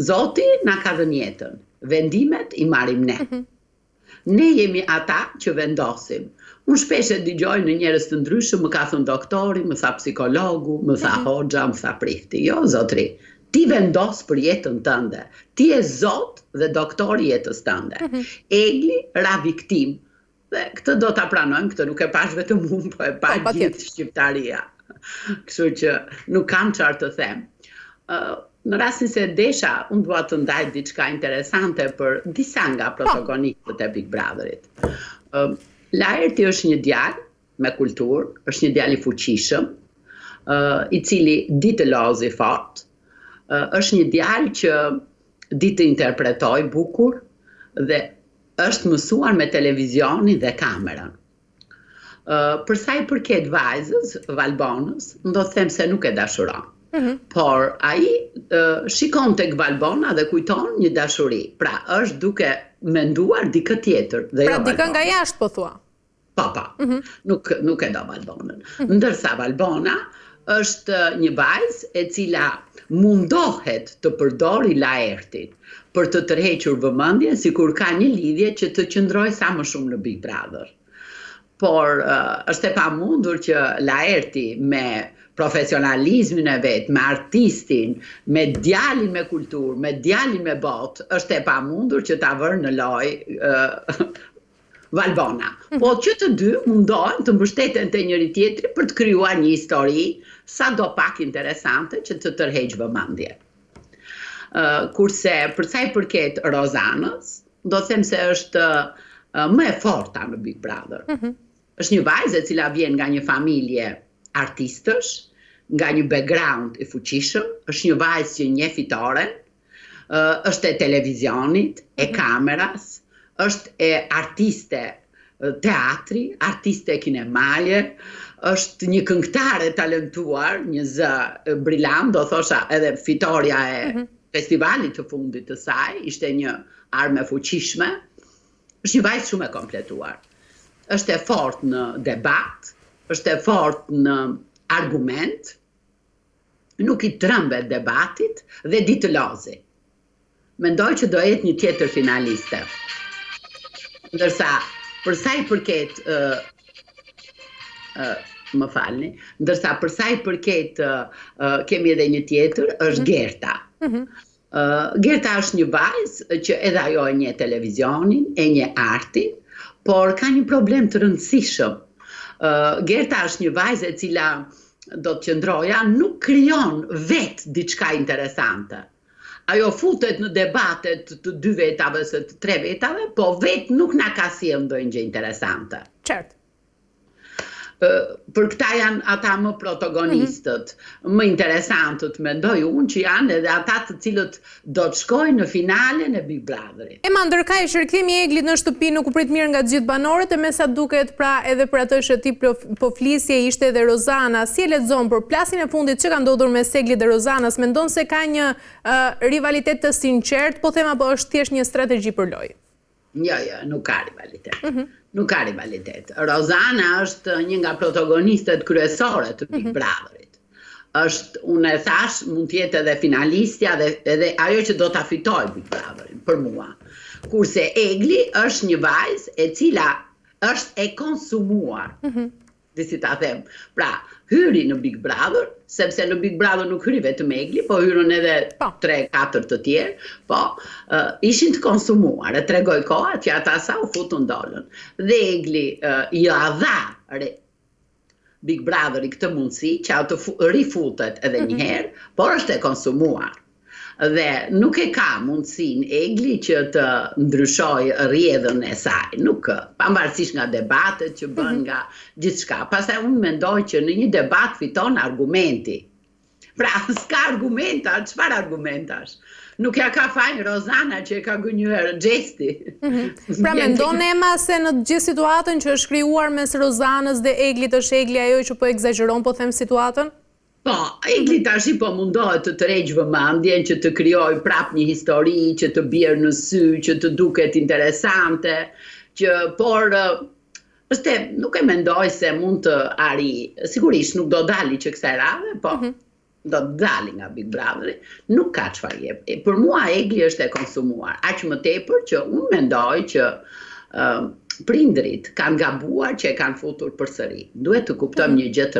Zoti na ka dhënë jetën, vendimet i marrim ne. Ne jemi ata që vendosim. Unë shpesh e dëgjoj në njerëz të ndryshëm, më ka thënë doktori, më tha psikologu, më tha hoxha, më tha prifti. Jo, zotri, ti vendos për jetën tënde. Ti je zot dhe doktori jetës tënde. Egli ra viktim. Dhe këtë do ta pranojmë, këtë nuk e pash vetëm unë, po e pa gjithë shqiptaria. Kështu që nuk kam çfarë të them. Në rastin se desha, unë dua të ndaj diçka interesante për disa nga protagonistët e Big Brotherit. Laerti është një djalë me kulturë, është një djalë i fuqishëm, i cili di të lozi fort, është një djalë që di të interpretoj bukur dhe është mësuar me televizionin dhe kamerën. Për sa i përket vajzës, Valbonës, do të them se nuk e dashuron. Por ai shikon tek Valbona dhe kujton një dashuri. Pra është duke menduar dikë tjetër. Pra dikë nga jashtë po thua. Po. Nuk e do Valbonën. Ndërsa Valbona është një vajzë e cila mundohet të përdori Laertin për të tërhequr vëmendjen, sikur ka një lidhje që të qëndrojë sa më shumë në Big Brother. Por është e pamundur që Laerti me profesionalizmin e vet, me artistin, me djalin me kulturë, me djalin me botë, është e pamundur që ta vërë në lojë Valbona. Po që të dy mundohen të mbështeten te njëri tjetri për të krijuar një histori sado pak interesante që të tërheqë vëmendje. Kurse për sa i përket Rozanës, do them se është më e forta në Big Brother. Është një vajzë e cila vjen nga një familje artistësh, nga një background i fuqishëm, është një vajzë që njeh fitoren, është e televizionit, e kameras, është e artiste teatri, artiste kinemaje, është një këngëtare talentuar, një zë brillant, do thosha edhe fitoria e festivalit të fundit të saj, ishte një armë e fuqishme, është një vajzë shumë e kompletuar. Është e fortë në debat, është e fortë në argument, nuk i trembet debatit dhe di të lozi. Mendoj që do jetë një tjetër finaliste. Ndërsa, për sa i përket më falni, ndërsa për sa i përket kemi edhe një tjetër, është Gerta. Gerta është një vajzë që edhe ajo e njeh televizionin, e njeh artin, por ka një problem të rëndësishëm. Gerta është një vajzë e cila, do të qëndroja, nuk krijon vetë diçka interesante. Ajo futet në debatet të 2 vetave ose të 3 vetave, po vetë nuk na ka sjellë ndonjë gjë interesante. Qartë. Për këta janë ata më protagonistët, më interesantët, mendoj unë që janë edhe ata të cilët do të shkojnë në finalen e Big Brotherit. Ema, ndërkaq shërkthimi i Eglit në shtëpi nuk u prit mirë nga të gjithë banorët, e me sa duket pra edhe për atë që ti po flisje ishte edhe Rozana. Si e lexon për plasjen e fundit që ka ndodhur mes Eglit dhe Rozanës, mendon se ka një rivalitet të sinqert, po them apo është thjesht një strategji për lojë? Jo, nuk ka rivalitet. Nuk ka rivalitet. Rozana është një nga protagonistët kryesore të Big Brotherit. Është, unë e thash, mund të jetë edhe finalistja dhe edhe ajo që do ta fitojë Big Brotherin, për mua. Kurse Egli është një vajzë e cila është e konsumuar. Si ta them. Pra, hyri në Big Brother, sepse në Big Brother nuk hyri vetëm Egli, po hyrën edhe 3-4 të tjerë, po ishin të konsumuar, e tregoj koha që ata sa u futën dolën. Dhe Egli ja dha Big Brother i këtë mundësi që ato rifutet edhe një herë, por është e konsumuar. Dhe nuk e ka mundësin Egli që të ndryshoj rrjedhën e saj, nuk, pavarësisht nga debatet që bën nga gjithçka. Pastaj unë mendoj që në një debat fiton argumenti. Pra, s'ka argumenta, çfarë argumentash? Nuk ja ka fajin Rozana që e ka gënjur Xhesti. Pra mendon Ema se në gjithë situatën që është krijuar mes Rozanës dhe Eglit është Egli ajo që po egzageron, po them situatën? Po, Egli tash po mundohet të tërheqë vëmendjen, që të krijojë prap një histori, që të bjerë në sy, që të duket interesante, por nuk e mendoj se mund të arrijë. Sigurisht nuk do dali që kësaj radhe, po do të dalë nga Big Brotheri, nuk ka çfarë jep. Për mua Egli është e konsumuar, aq më tepër që unë mendoj që prindrit kanë gabuar që e kanë futur përsëri. Duhet të kuptojmë një gjë të